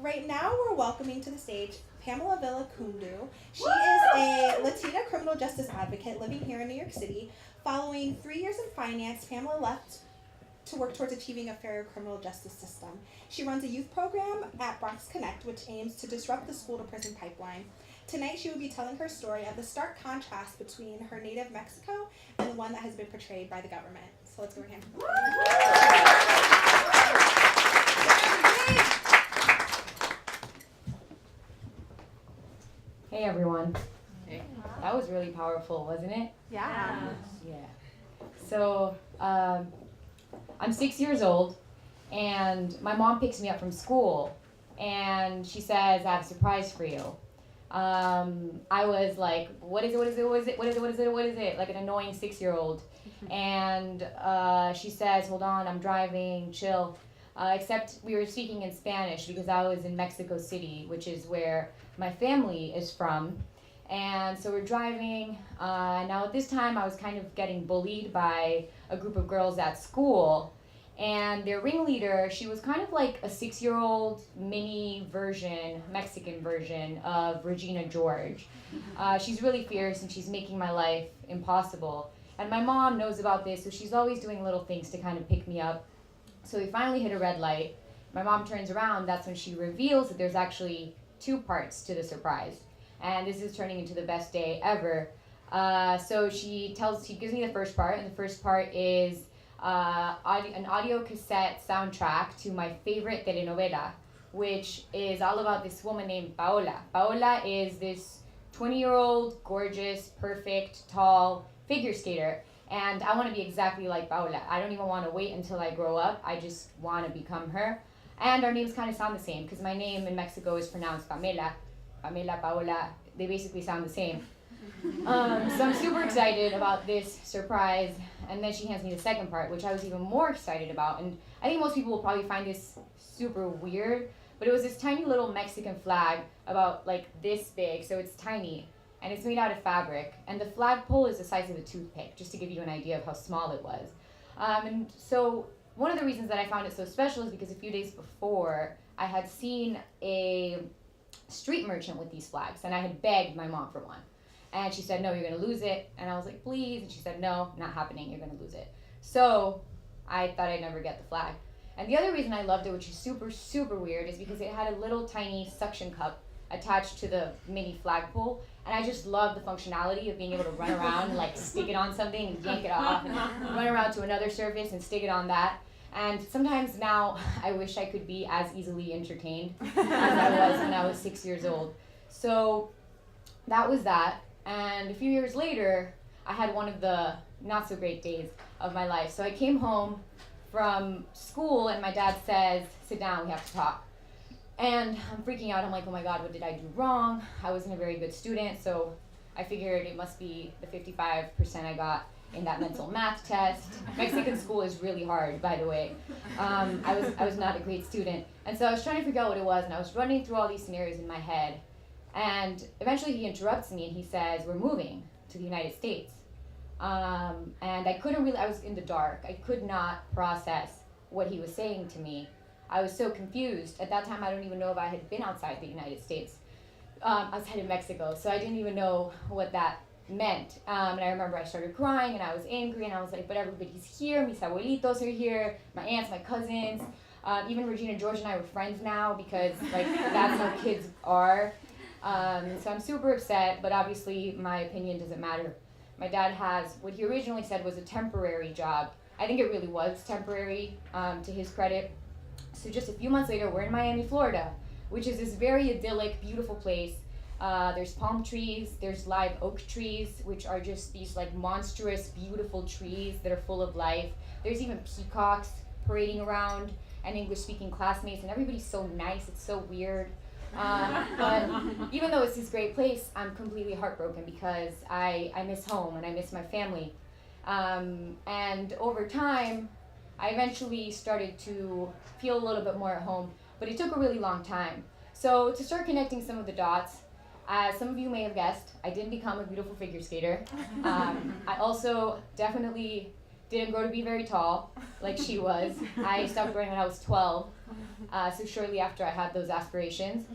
Right now we're welcoming to the stage Pamela Kundu. She is a Latina criminal justice advocate living here in New York City. Following 3 years in finance, Pamela left to work towards achieving a fairer criminal justice system. She runs a youth program at Bronx Connect, which aims to disrupt the school-to-prison pipeline. Tonight, she will be telling her story of the stark contrast between her native Mexico and the one that has been portrayed by the government. So let's give her a hand. Hey everyone. Hey. That was really powerful, wasn't it? Yeah. Yeah. So, I'm 6 years old, and my mom picks me up from school, and she says, I have a surprise for you. I was like, what is it? Like an annoying 6-year-old. And she says, hold on, I'm driving, chill. Except we were speaking in Spanish because I was in Mexico City, which is where my family is from. And so we're driving. Now at this time I was kind of getting bullied by a group of girls at school. And their ringleader, she was kind of like a 6-year-old mini version, Mexican version of Regina George. She's really fierce and she's making my life impossible. And my mom knows about this, so she's always doing little things to kind of pick me up. So we finally hit a red light. My mom turns around, that's when she reveals that there's actually 2 parts to the surprise. And this is turning into the best day ever. So she gives me the first part, and the first part is an audio cassette soundtrack to my favorite telenovela, which is all about this woman named Paola. Paola is this 20-year-old, gorgeous, perfect, tall figure skater. And I want to be exactly like Paola. I don't even want to wait until I grow up. I just want to become her. And our names kind of sound the same, because my name in Mexico is pronounced Pamela. Pamela, Paola, they basically sound the same. So I'm super excited about this surprise. And then she hands me the second part, which I was even more excited about. And I think most people will probably find this super weird, but it was this tiny little Mexican flag about like this big, so it's tiny. And it's made out of fabric. And the flagpole is the size of a toothpick, just to give you an idea of how small it was. And so one of the reasons that I found it so special is because a few days before, I had seen a street merchant with these flags, and I had begged my mom for one. And she said, no, you're going to lose it. And I was like, please. And she said, no, not happening. You're going to lose it. So I thought I'd never get the flag. And the other reason I loved it, which is super, super weird, is because it had a little tiny suction cup attached to the mini flagpole. And I just love the functionality of being able to run around and like stick it on something and yank it off and run around to another surface and stick it on that. And sometimes now I wish I could be as easily entertained as I was when I was 6 years old. So that was that. And a few years later, I had one of the not so great days of my life. So I came home from school and my dad says, sit down, we have to talk. And I'm freaking out. I'm like, oh my God, what did I do wrong? I wasn't a very good student, so I figured it must be the 55% I got in that mental math test. Mexican school is really hard, by the way. I was not a great student. And so I was trying to figure out what it was, and I was running through all these scenarios in my head. And eventually he interrupts me and he says, we're moving to the United States. And I was in the dark. I could not process what he was saying to me. I was so confused. At that time, I don't even know if I had been outside the United States, outside of Mexico. So I didn't even know what that meant. And I remember I started crying and I was angry and I was like, but everybody's here. Mis abuelitos are here. My aunts, my cousins. Even Regina George and I were friends now because like that's how kids are. So I'm super upset, but obviously my opinion doesn't matter. My dad has what he originally said was a temporary job. I think it really was temporary, to his credit. So just a few months later, we're in Miami, Florida, which is this very idyllic, beautiful place. There's palm trees, there's live oak trees, which are just these like monstrous, beautiful trees that are full of life. There's even peacocks parading around and English-speaking classmates, and everybody's so nice, it's so weird. But even though it's this great place, I'm completely heartbroken because I miss home and I miss my family. And over time, I eventually started to feel a little bit more at home, but it took a really long time. So to start connecting some of the dots, as some of you may have guessed, I didn't become a beautiful figure skater. I also definitely didn't grow to be very tall like she was. I stopped growing when I was 12. So shortly after I had those aspirations.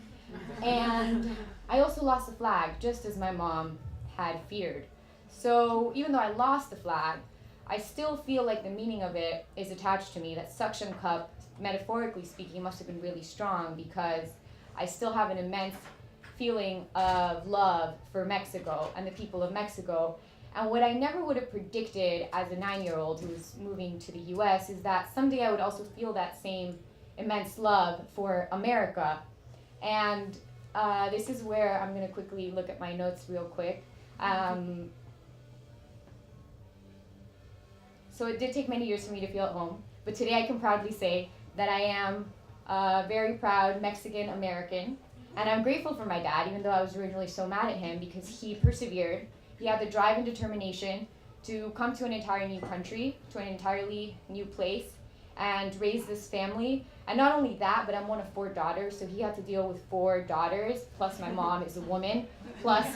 And I also lost the flag, just as my mom had feared. So even though I lost the flag, I still feel like the meaning of it is attached to me. That suction cup, metaphorically speaking, must have been really strong because I still have an immense feeling of love for Mexico and the people of Mexico. And what I never would have predicted as a 9-year-old who was moving to the US is that someday I would also feel that same immense love for America. And this is where I'm going to quickly look at my notes real quick. So it did take many years for me to feel at home, but today I can proudly say that I am a very proud Mexican American. And I'm grateful for my dad, even though I was originally so mad at him, because he persevered. He had the drive and determination to come to an entirely new country, to an entirely new place, and raise this family. And not only that, but I'm one of 4 daughters, so he had to deal with 4 daughters, plus my mom is a woman, plus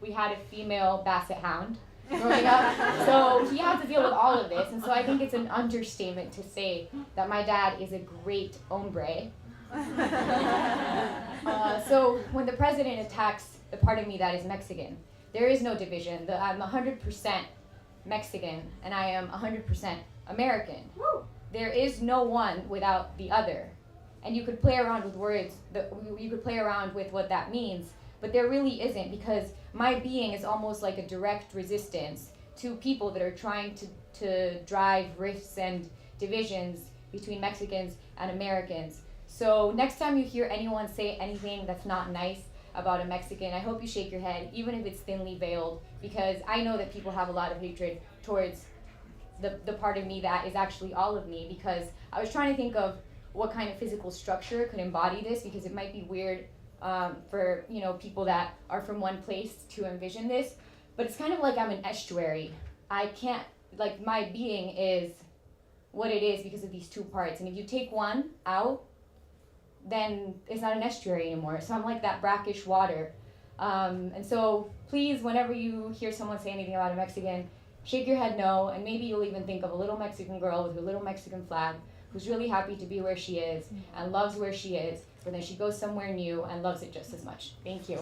we had a female basset hound growing up. So he had to deal with all of this, and so I think it's an understatement to say that my dad is a great hombre. So when the president attacks the part of me that is Mexican, there is no division. I'm 100% Mexican, and I am 100% American. Woo! There is no one without the other. And you could play around with words, you could play around with what that means, but there really isn't, because my being is almost like a direct resistance to people that are trying to drive rifts and divisions between Mexicans and Americans. So next time you hear anyone say anything that's not nice about a Mexican, I hope you shake your head, even if it's thinly veiled, because I know that people have a lot of hatred towards the part of me that is actually all of me, because I was trying to think of what kind of physical structure could embody this, because it might be weird for people that are from one place to envision this, but it's kind of like I'm an estuary. I can't, like, my being is what it is because of these 2 parts, and if you take one out, then it's not an estuary anymore. So I'm like that brackish water. And so please, whenever you hear someone say anything about a Mexican, shake your head no, and maybe you'll even think of a little Mexican girl with her little Mexican flag who's really happy to be where she is and loves where she is, but then she goes somewhere new and loves it just as much. Thank you.